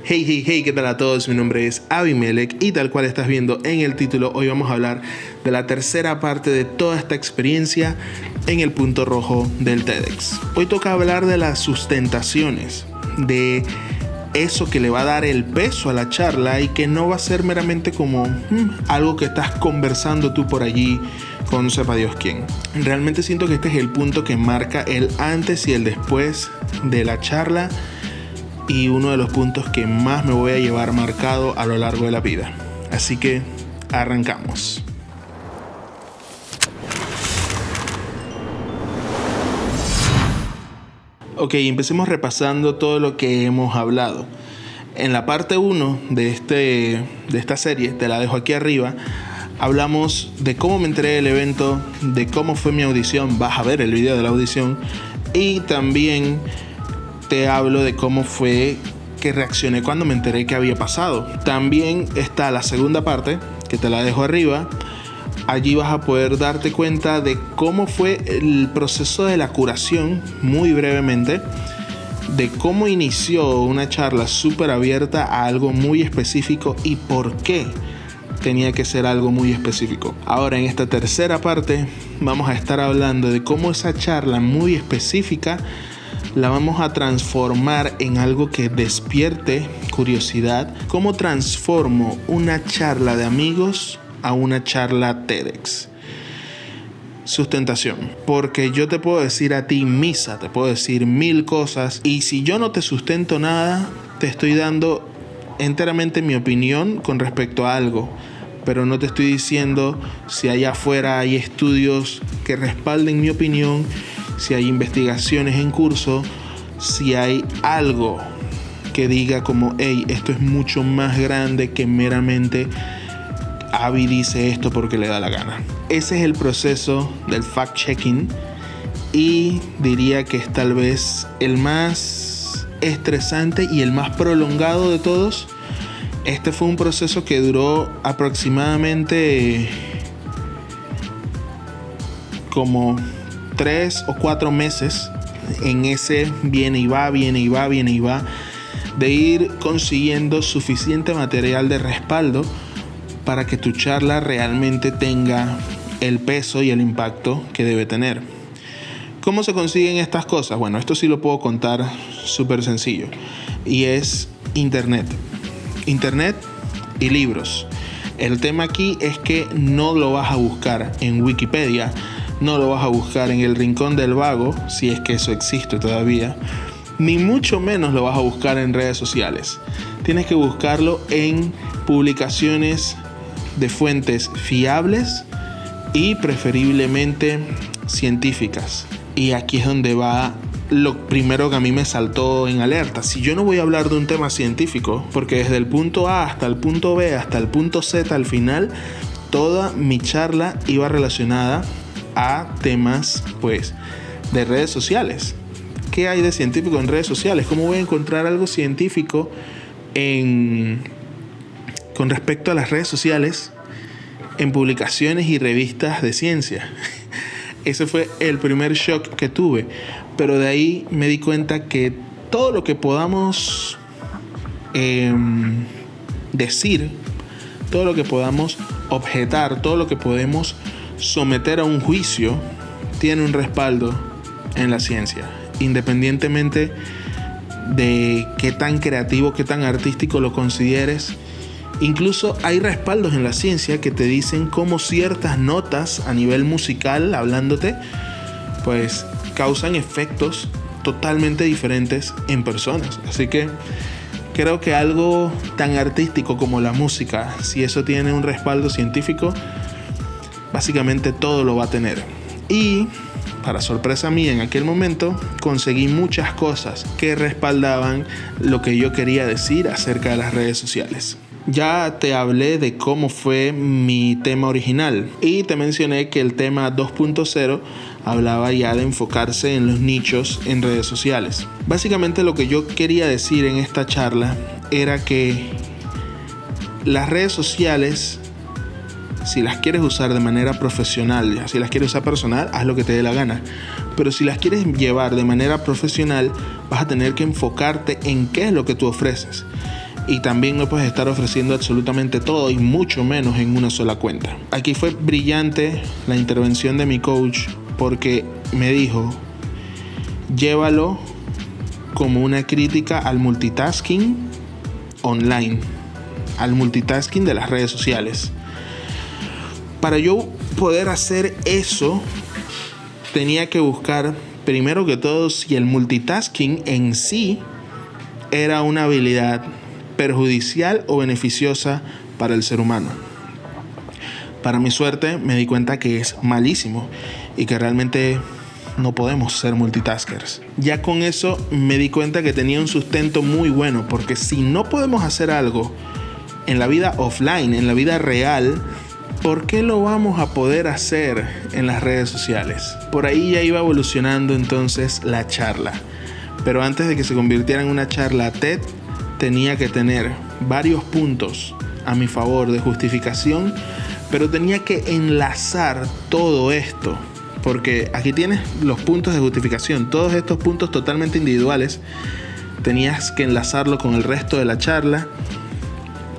Hey, hey, hey, ¿qué tal a todos? Mi nombre es Abimelech y tal cual estás viendo en el título, hoy vamos a hablar de la tercera parte de toda esta experiencia en el punto rojo del TEDx. Hoy toca hablar de las sustentaciones, de eso que le va a dar el peso a la charla y que no va a ser meramente como algo que estás conversando tú por allí con sepa Dios quién. Realmente siento que este es el punto que marca el antes y el después de la charla y uno de los puntos que más me voy a llevar marcado a lo largo de la vida. Así que arrancamos. Ok, empecemos repasando todo lo que hemos hablado. En la parte 1 de esta serie, te la dejo aquí arriba, hablamos de cómo me enteré del evento, de cómo fue mi audición, vas a ver el video de la audición, y también te hablo de cómo fue que reaccioné cuando me enteré que había pasado. También está la segunda parte, que te la dejo arriba. Allí vas a poder darte cuenta de cómo fue el proceso de la curación, muy brevemente, de cómo inició una charla súper abierta a algo muy específico y por qué tenía que ser algo muy específico. Ahora, en esta tercera parte, vamos a estar hablando de cómo esa charla muy específica la vamos a transformar en algo que despierte curiosidad. ¿Cómo transformo una charla de amigos a una charla TEDx? Sustentación. Porque yo te puedo decir a ti misa, te puedo decir 1000 cosas, y si yo no te sustento nada, te estoy dando enteramente mi opinión con respecto a algo, pero no te estoy diciendo si allá afuera hay estudios que respalden mi opinión, si hay investigaciones en curso, si hay algo que diga como, hey, esto es mucho más grande que meramente Abby dice esto porque le da la gana. Ese es el proceso del fact-checking y diría que es tal vez el más estresante y el más prolongado de todos. Este fue un proceso que duró aproximadamente como 3 o 4 meses en ese viene y va, de ir consiguiendo suficiente material de respaldo para que tu charla realmente tenga el peso y el impacto que debe tener. ¿Cómo se consiguen estas cosas? Bueno, esto sí lo puedo contar súper sencillo, y es Internet y libros. El tema aquí es que no lo vas a buscar en Wikipedia, no lo vas a buscar en el rincón del vago, si es que eso existe todavía, ni mucho menos lo vas a buscar en redes sociales. Tienes que buscarlo en publicaciones de fuentes fiables y preferiblemente científicas. Y aquí es donde va lo primero que a mí me saltó en alerta. Si yo no voy a hablar de un tema científico, porque desde el punto A hasta el punto B hasta el punto Z al final, toda mi charla iba relacionada a temas pues de redes sociales. ¿Qué hay de científico en redes sociales? ¿Cómo voy a encontrar algo científico con respecto a las redes sociales en publicaciones y revistas de ciencia? Ese fue el primer shock que tuve, pero de ahí me di cuenta que todo lo que podamos decir, todo lo que podamos objetar, todo lo que podemos someter a un juicio, tiene un respaldo en la ciencia, independientemente de qué tan creativo, qué tan artístico lo consideres. Incluso hay respaldos en la ciencia que te dicen cómo ciertas notas a nivel musical, hablándote, pues causan efectos totalmente diferentes en personas. Así que creo que algo tan artístico como la música, si eso tiene un respaldo científico, básicamente todo lo va a tener. Y para sorpresa mía, en aquel momento conseguí muchas cosas que respaldaban lo que yo quería decir acerca de las redes sociales. Ya te hablé de cómo fue mi tema original y te mencioné que el tema 2.0 hablaba ya de enfocarse en los nichos en redes sociales. Básicamente lo que yo quería decir en esta charla era que las redes sociales, si las quieres usar de manera profesional, si las quieres usar personal, haz lo que te dé la gana. Pero si las quieres llevar de manera profesional, vas a tener que enfocarte en qué es lo que tú ofreces. y también no puedes estar ofreciendo absolutamente todo y mucho menos en una sola cuenta. Aquí fue brillante la intervención de mi coach porque me dijo: llévalo como una crítica al multitasking online, al multitasking de las redes sociales. Para yo poder hacer eso, tenía que buscar primero que todo si el multitasking en sí era una habilidad perjudicial o beneficiosa para el ser humano. Para mi suerte me di cuenta que es malísimo y que realmente no podemos ser multitaskers. Ya con eso me di cuenta que tenía un sustento muy bueno, porque si no podemos hacer algo en la vida offline, en la vida real, ¿por qué lo vamos a poder hacer en las redes sociales? Por ahí ya iba evolucionando entonces la charla. Pero antes de que se convirtiera en una charla TED, tenía que tener varios puntos a mi favor de justificación, pero tenía que enlazar todo esto. Porque aquí tienes los puntos de justificación. Todos estos puntos totalmente individuales tenías que enlazarlo con el resto de la charla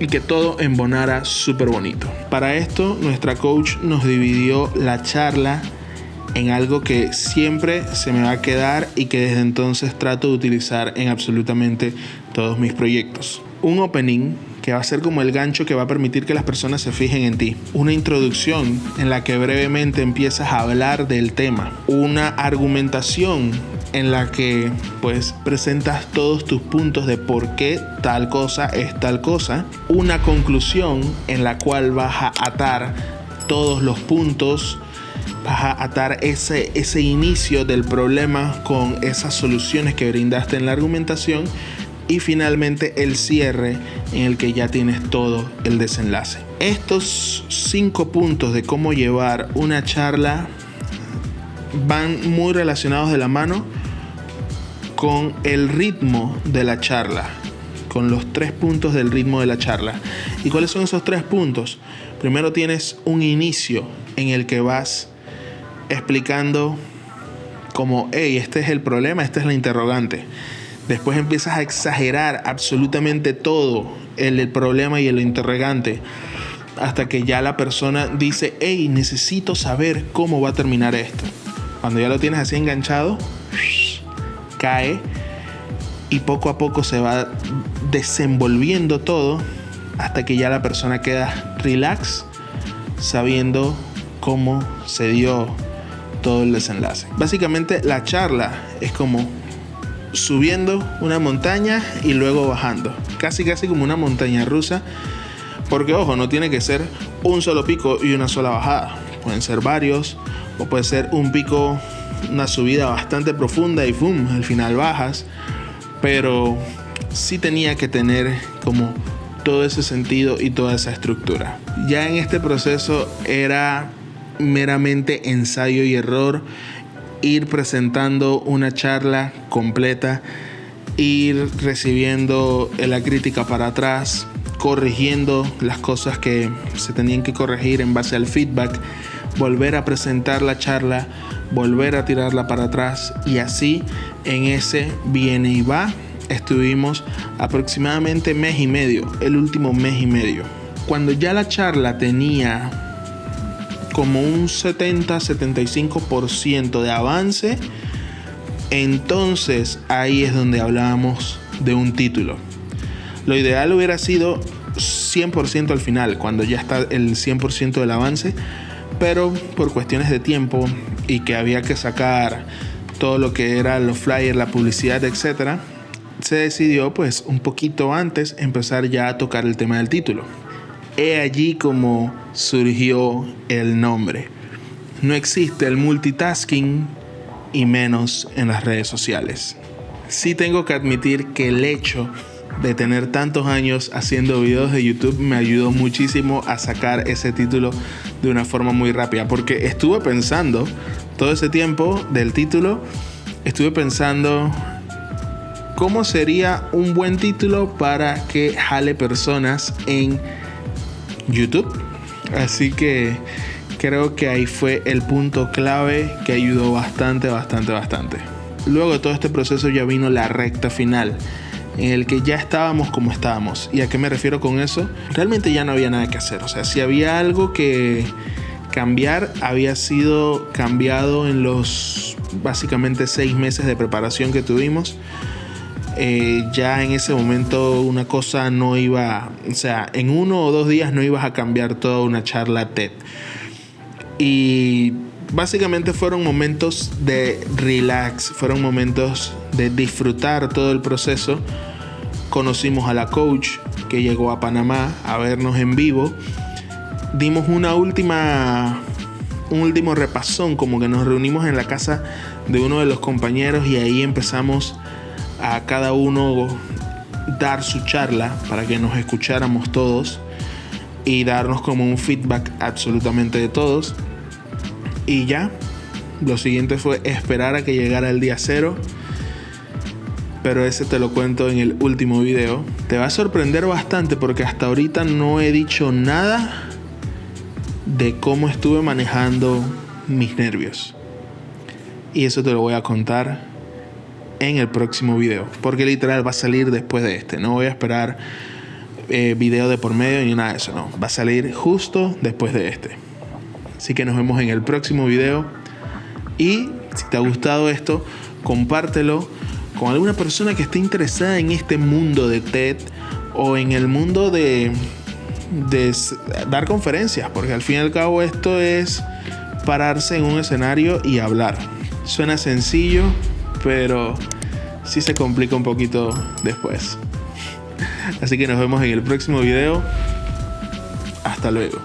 y que todo embonara súper bonito. Para esto, nuestra coach nos dividió la charla en algo que siempre se me va a quedar y que desde entonces trato de utilizar en absolutamente todos mis proyectos. Un opening que va a ser como el gancho que va a permitir que las personas se fijen en ti. Una introducción en la que brevemente empiezas a hablar del tema. Una argumentación en la que pues presentas todos tus puntos de por qué tal cosa es tal cosa. Una conclusión en la cual vas a atar todos los puntos. Vas a atar ese inicio del problema con esas soluciones que brindaste en la argumentación. Y finalmente el cierre en el que ya tienes todo el desenlace. Estos 5 puntos de cómo llevar una charla van muy relacionados de la mano con el ritmo de la charla, con los 3 puntos del ritmo de la charla. ¿Y cuáles son esos 3 puntos? Primero tienes un inicio en el que vas explicando como, hey, este es el problema, esta es la interrogante. Después empiezas a exagerar absolutamente todo el problema y el interrogante hasta que ya la persona dice, hey, necesito saber cómo va a terminar esto. Cuando ya lo tienes así enganchado, cae y poco a poco se va desenvolviendo todo hasta que ya la persona queda relax sabiendo cómo se dio todo el desenlace. Básicamente la charla es como subiendo una montaña y luego bajando, casi como una montaña rusa, porque ojo, no tiene que ser un solo pico y una sola bajada, pueden ser varios, o puede ser un pico, una subida bastante profunda y ¡pum!, al final bajas, pero sí tenía que tener como todo ese sentido y toda esa estructura. Ya en este proceso era meramente ensayo y error, ir presentando una charla completa, ir recibiendo la crítica para atrás, corrigiendo las cosas que se tenían que corregir en base al feedback, volver a presentar la charla, volver a tirarla para atrás, y así en ese viene y va estuvimos aproximadamente mes y medio, el último mes y medio. Cuando ya la charla tenía como un 70-75% de avance, entonces ahí es donde hablábamos de un título. Lo ideal hubiera sido 100% al final, cuando ya está el 100% del avance, pero por cuestiones de tiempo y que había que sacar todo lo que era los flyers, la publicidad, etcétera, se decidió pues un poquito antes empezar ya a tocar el tema del título. He allí como surgió el nombre. No existe el multitasking y menos en las redes sociales. Sí tengo que admitir que el hecho de tener tantos años haciendo videos de YouTube me ayudó muchísimo a sacar ese título de una forma muy rápida, porque estuve pensando todo ese tiempo del título, estuve pensando cómo sería un buen título para que jale personas en YouTube. Así que creo que ahí fue el punto clave que ayudó bastante. Luego de todo este proceso ya vino la recta final, en el que ya estábamos como estábamos. ¿Y a qué me refiero con eso? Realmente ya no había nada que hacer. O sea, si había algo que cambiar, había sido cambiado en los básicamente 6 meses de preparación que tuvimos. Ya en ese momento una cosa no iba, o sea, en 1 o 2 días no ibas a cambiar toda una charla TED. Y básicamente fueron momentos de relax, fueron momentos de disfrutar todo el proceso. Conocimos a la coach que llegó a Panamá a vernos en vivo. Dimos un último repasón, como que nos reunimos en la casa de uno de los compañeros y ahí empezamos a cada uno dar su charla para que nos escucháramos todos y darnos como un feedback absolutamente de todos. Y ya, lo siguiente fue esperar a que llegara el día 0. Pero ese te lo cuento en el último video. Te va a sorprender bastante porque hasta ahorita no he dicho nada de cómo estuve manejando mis nervios. Y eso te lo voy a contar en el próximo video, porque literal va a salir después de este. No voy a esperar video de por medio ni nada de eso, no. Va a salir justo después de este. Así que nos vemos en el próximo video. Y si te ha gustado esto, compártelo con alguna persona que esté interesada en este mundo de TED o en el mundo de dar conferencias, porque al fin y al cabo esto es pararse en un escenario y hablar. Suena sencillo, pero sí se complica un poquito después. Así que nos vemos en el próximo video. Hasta luego.